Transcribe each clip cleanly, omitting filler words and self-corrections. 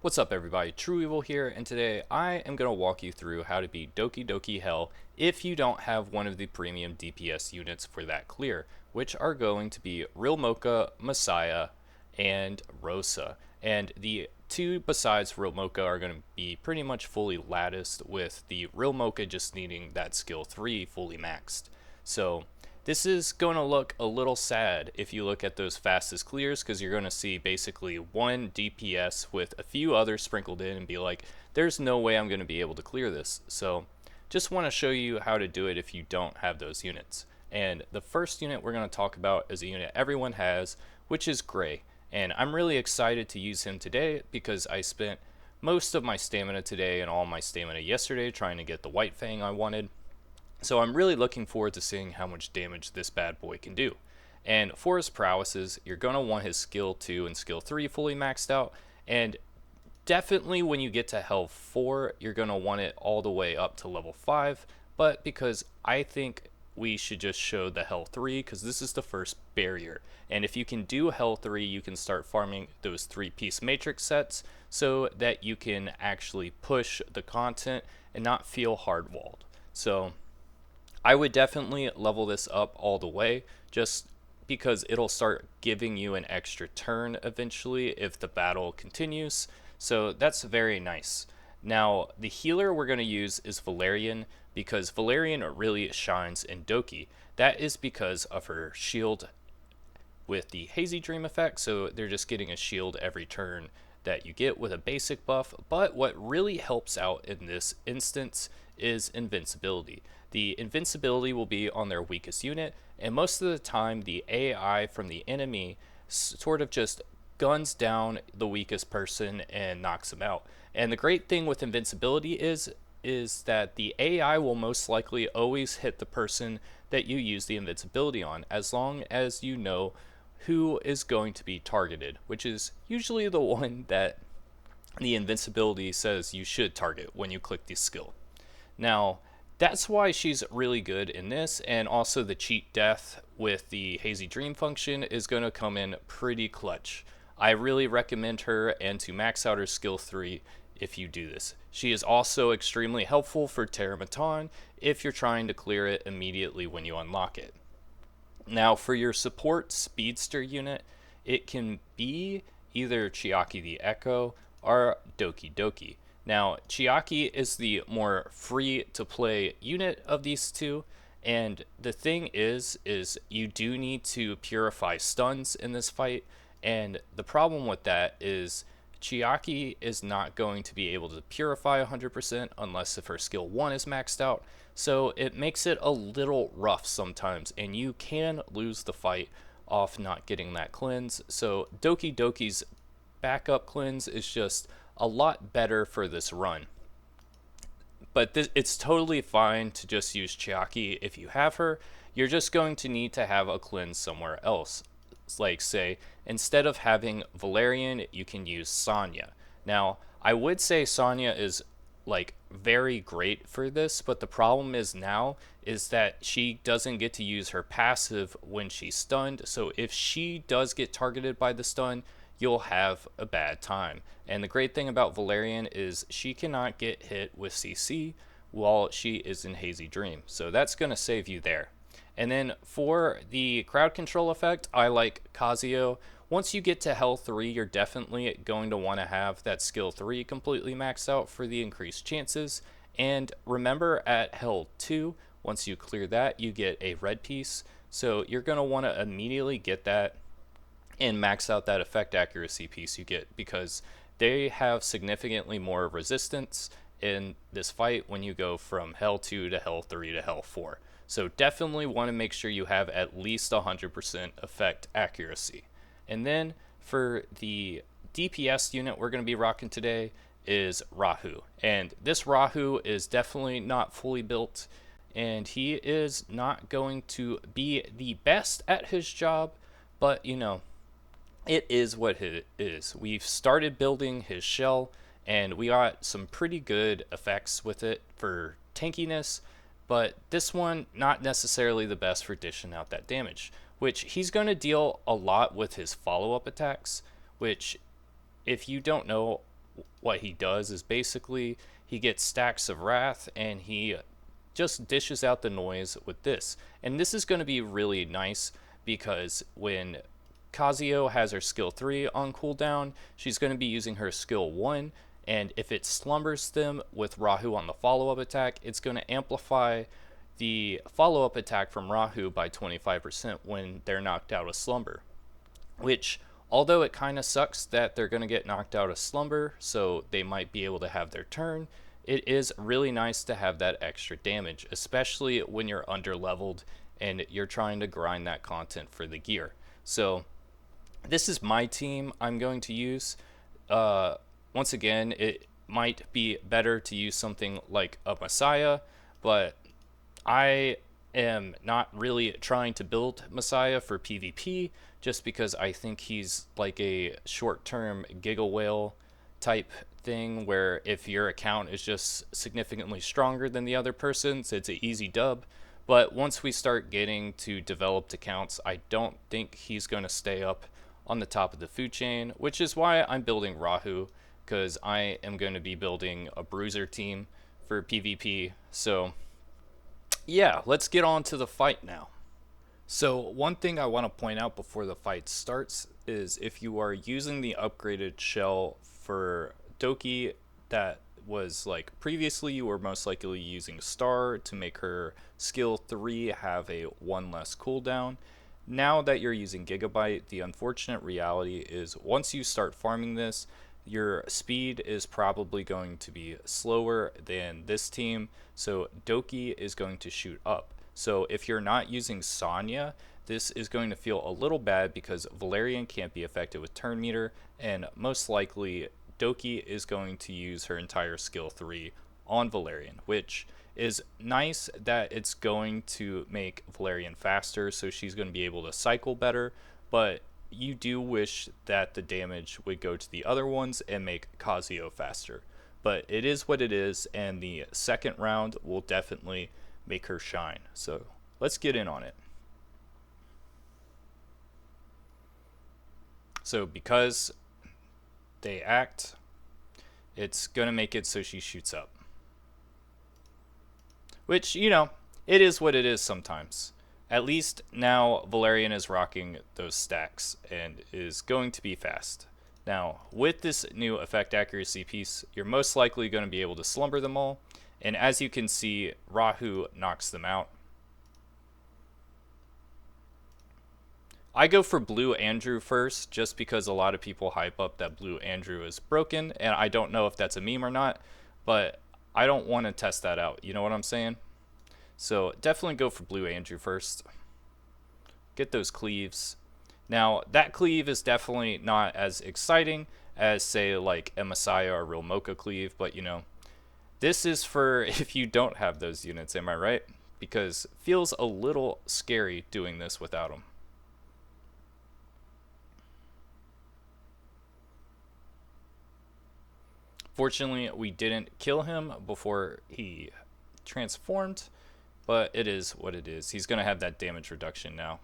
What's up everybody, trueeevil here, and today I am going to walk you through how to beat Doki Doki Hell if you don't have one of the premium DPS units for that clear, which are going to be Rilmocha, Massiah, and Rosa. And the two besides Rilmocha are going to be pretty much fully latticed, with the Rilmocha just needing that skill 3 fully maxed. So this is going to look a little sad if you look at those fastest clears, because you're going to see basically one DPS with a few others sprinkled in and be like, there's no way I'm going to be able to clear this. So just want to show you how to do it if you don't have those units. And the first unit we're going to talk about is a unit everyone has, which is Gray. And I'm really excited to use him today because I spent most of my stamina today and all my stamina yesterday trying to get the White Fang I wanted. So I'm really looking forward to seeing how much damage this bad boy can do. And for his prowesses, you're going to want his skill 2 and skill 3 fully maxed out. And definitely when you get to Hell 4, you're going to want it all the way up to level 5. But because I think we should just show the Hell 3, because this is the first barrier. And if you can do Hell 3, you can start farming those 3-piece matrix sets so that you can actually push the content and not feel hard-walled. So I would definitely level this up all the way, just because it'll start giving you an extra turn eventually if the battle continues. So that's very nice. Now, the healer we're going to use is Valerian, because Valerian really shines in Doki. That is because of her shield with the Hazy Dream effect, so they're just getting a shield every turn that you get with a basic buff. But what really helps out in this instance is invincibility. The invincibility will be on their weakest unit, and most of the time the AI from the enemy sort of just guns down the weakest person and knocks them out. And the great thing with invincibility is that the AI will most likely always hit the person that you use the invincibility on, as long as you know who is going to be targeted, which is usually the one that the invincibility says you should target when you click the skill. Now, that's why she's really good in this, and also the cheat death with the Hazy Dream function is going to come in pretty clutch. I really recommend her, and to max out her skill 3 if you do this. She is also extremely helpful for Terramatan if you're trying to clear it immediately when you unlock it. Now, for your support speedster unit, it can be either Chiaki the Echo or Doki Doki. Now, Chiaki is the more free to play unit of these two, and the thing is you do need to purify stuns in this fight, and the problem with that is Chiaki is not going to be able to purify 100% unless if her skill 1 is maxed out, so it makes it a little rough sometimes, and you can lose the fight off not getting that cleanse. So Doki Doki's backup cleanse is just a lot better for this run. But it's totally fine to just use Chiaki if you have her. You're just going to need to have a cleanse somewhere else. Like, say, instead of having Valerian, you can use Sonya. Now, I would say Sonya is like very great for this, but the problem is now is that she doesn't get to use her passive when she's stunned. So if she does get targeted by the stun, you'll have a bad time. And the great thing about Valerian is she cannot get hit with CC while she is in Hazy Dream. So that's going to save you there. And then for the crowd control effect, I like Kazuyo. Once you get to Hell 3, you're definitely going to want to have that skill 3 completely maxed out for the increased chances. And remember, at Hell 2, once you clear that, you get a red piece. So you're going to want to immediately get that and max out that effect accuracy piece you get, because they have significantly more resistance in this fight when you go from Hell 2 to Hell 3 to Hell 4. So definitely want to make sure you have at least 100% effect accuracy. And then for the DPS unit we're going to be rocking today is Rahu. And this Rahu is definitely not fully built, and he is not going to be the best at his job, but you know, it is what it is. We've started building his shell, and we got some pretty good effects with it for tankiness, but this one not necessarily the best for dishing out that damage, which he's going to deal a lot with his follow-up attacks, which if you don't know what he does is basically he gets stacks of wrath and he just dishes out the noise with this. And this is going to be really nice because when Kazuyo has her skill 3 on cooldown, she's going to be using her skill 1, and if it slumbers them with Rahu on the follow-up attack, it's going to amplify the follow-up attack from Rahu by 25% when they're knocked out of slumber. Which, although it kind of sucks that they're going to get knocked out of slumber, so they might be able to have their turn, it is really nice to have that extra damage, especially when you're under-leveled and you're trying to grind that content for the gear. So this is my team I'm going to use. Once again, it might be better to use something like a Massiah, but I am not really trying to build Massiah for PvP just because I think he's like a short-term Giga Whale type thing where if your account is just significantly stronger than the other person's, it's an easy dub. But once we start getting to developed accounts, I don't think he's going to stay up on the top of the food chain, which is why I'm building Rahu, because I am going to be building a bruiser team for PvP. So yeah, let's get on to the fight now. So one thing I want to point out before the fight starts is if you are using the upgraded shell for Doki that was like previously, you were most likely using Star to make her skill 3 have a 1 less cooldown. Now that you're using Gigabyte, the unfortunate reality is once you start farming this, your speed is probably going to be slower than this team, so Doki is going to shoot up. So if you're not using Sonya, this is going to feel a little bad because Valerian can't be affected with turn meter, and most likely Doki is going to use her entire skill 3 on Valerian, which is nice that it's going to make Valerian faster, so she's going to be able to cycle better, but you do wish that the damage would go to the other ones and make Kazuyo faster. But it is what it is, and the second round will definitely make her shine. So let's get in on it. So because they act, it's going to make it so she shoots up. Which, you know, it is what it is sometimes. At least now Valerian is rocking those stacks and is going to be fast. Now, with this new effect accuracy piece, you're most likely going to be able to slumber them all. And as you can see, Rahu knocks them out. I go for Blue Andrew first, just because a lot of people hype up that Blue Andrew is broken, and I don't know if that's a meme or not, but I don't want to test that out, you know what I'm saying? So definitely go for Blue Andrew first. Get those cleaves. Now, that cleave is definitely not as exciting as, say, like a Massiah or Rilmocha cleave, but, you know, this is for if you don't have those units, am I right? Because it feels a little scary doing this without them. Fortunately, we didn't kill him before he transformed, but it is what it is. He's going to have that damage reduction now.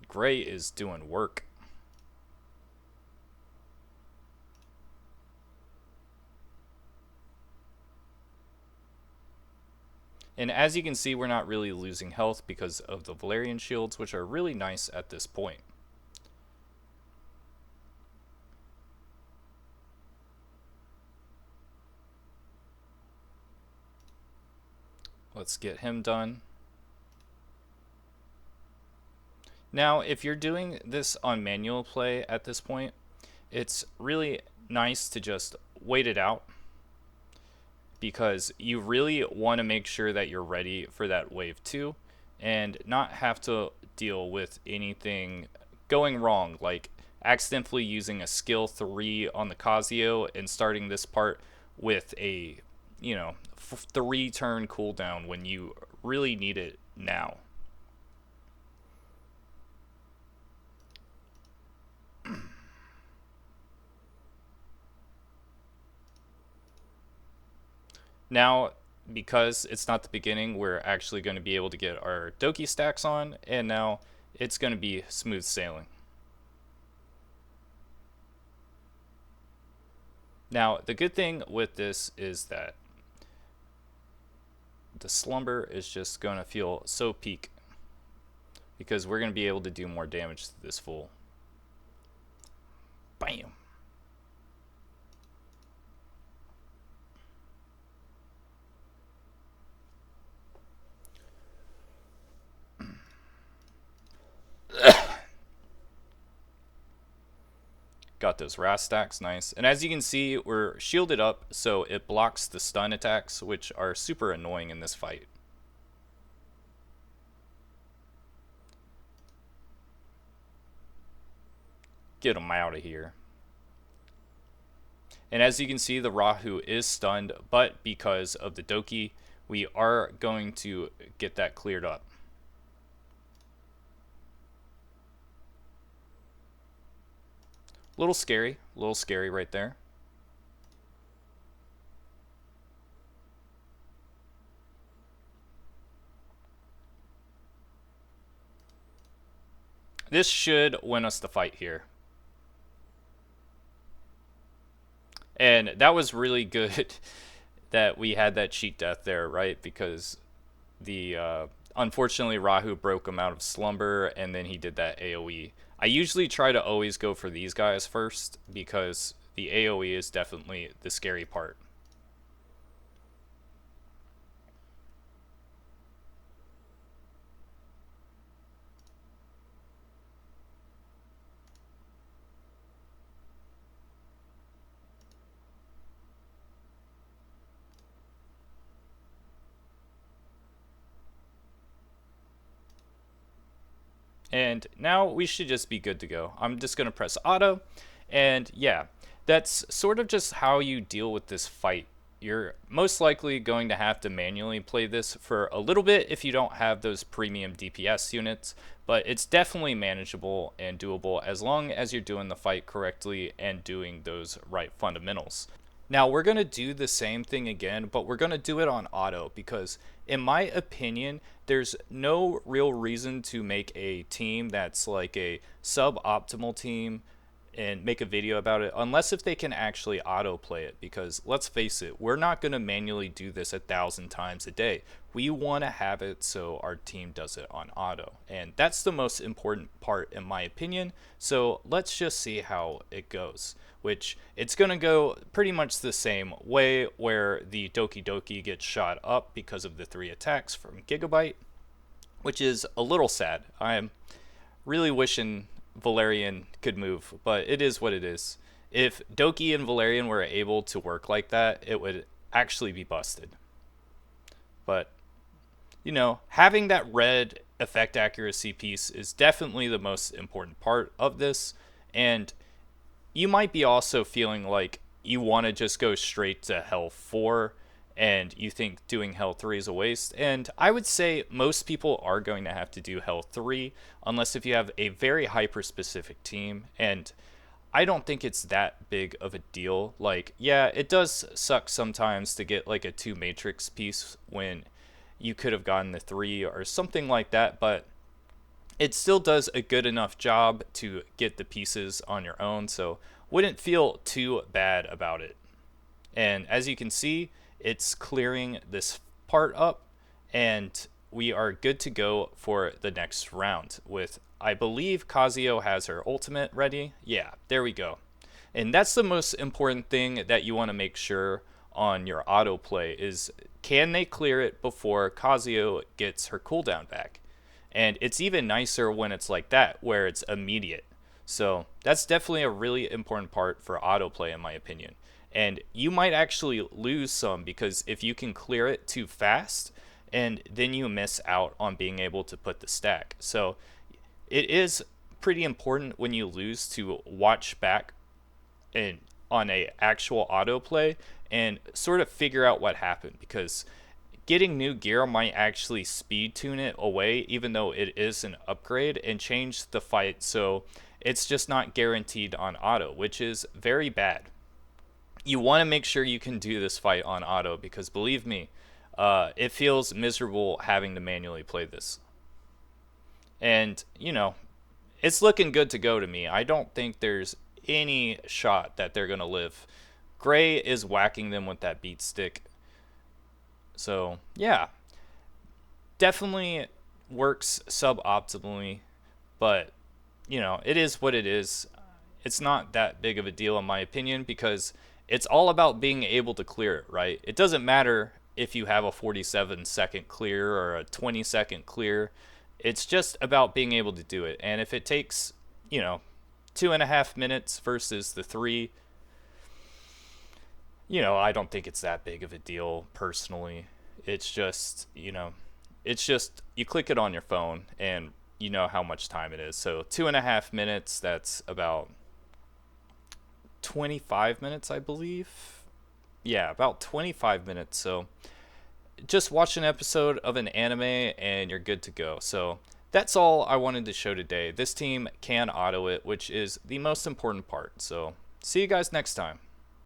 Gray is doing work. And as you can see, we're not really losing health because of the Valerian shields, which are really nice at this point. Let's get him done. Now, if you're doing this on manual play at this point, it's really nice to just wait it out, because you really want to make sure that you're ready for that wave 2 and not have to deal with anything going wrong, like accidentally using a skill 3 on the Kazuyo and starting this part with a, you know, 3 turn cooldown when you really need it now. Now, because it's not the beginning, we're actually going to be able to get our Doki stacks on, and now it's going to be smooth sailing. Now, the good thing with this is that the slumber is just going to feel so peak because we're going to be able to do more damage to this fool. Bam. Got those Rast stacks, nice. And as you can see, we're shielded up, so it blocks the stun attacks, which are super annoying in this fight. Get him out of here. And as you can see, the Rahu is stunned, but because of the Doki, we are going to get that cleared up. A little scary right there. This should win us the fight here. And that was really good that we had that cheat death there, right? Because the unfortunately Rahu broke him out of slumber, and then he did that AoE. I usually try to always go for these guys first because the AoE is definitely the scary part. And now we should just be good to go. I'm just going to press auto. And yeah, that's sort of just how you deal with this fight. You're most likely going to have to manually play this for a little bit if you don't have those premium DPS units. But it's definitely manageable and doable as long as you're doing the fight correctly and doing those right fundamentals. Now we're going to do the same thing again, but we're going to do it on auto because in my opinion, there's no real reason to make a team that's like a suboptimal team and make a video about it unless if they can actually auto play it, because let's face it, we're not going to manually do this 1,000 times a day. We want to have it so our team does it on auto, and that's the most important part in my opinion. So let's just see how it goes, which it's going to go pretty much the same way, where the Doki Doki gets shot up because of the 3 attacks from Gigabyte, which is a little sad. I'm really wishing Valerian could move, but it is what it is. If Doki and Valerian were able to work like that, it would actually be busted. But, you know, having that red effect accuracy piece is definitely the most important part of this, and you might be also feeling like you want to just go straight to Hell 4 and you think doing Hell 3 is a waste. And I would say most people are going to have to do Hell 3 unless if you have a very hyper-specific team. And I don't think it's that big of a deal. Like, yeah, it does suck sometimes to get like a 2 matrix piece when you could have gotten the 3 or something like that, but it still does a good enough job to get the pieces on your own, so wouldn't feel too bad about it. And as you can see, it's clearing this part up, and we are good to go for the next round with, I believe Kazuyo has her ultimate ready. Yeah, there we go. And that's the most important thing that you want to make sure on your autoplay is, can they clear it before Kazuyo gets her cooldown back? And it's even nicer when it's like that, where it's immediate. So that's definitely a really important part for autoplay in my opinion. And you might actually lose some because if you can clear it too fast, and then you miss out on being able to put the stack. So it is pretty important when you lose to watch back and on a actual autoplay and sort of figure out what happened, because getting new gear might actually speed tune it away even though it is an upgrade and change the fight, so it's just not guaranteed on auto, which is very bad. You want to make sure you can do this fight on auto because believe me, It feels miserable having to manually play this. And, you know, it's looking good to go to me. I don't think there's any shot that they're going to live. Gray is whacking them with that beat stick. So, yeah. Definitely works suboptimally, but, you know, it is what it is. It's not that big of a deal in my opinion because it's all about being able to clear it, right? It doesn't matter if you have a 47-second clear or a 20-second clear. It's just about being able to do it. And if it takes, you know, 2.5 minutes versus the 3, you know, I don't think it's that big of a deal personally. It's just, you know, it's just you click it on your phone and you know how much time it is. So 2.5 minutes, that's about 25 minutes, I believe. Yeah, about 25 minutes. So just watch an episode of an anime and you're good to go. So that's all I wanted to show today. This team can auto it, which is the most important part. So see you guys next time.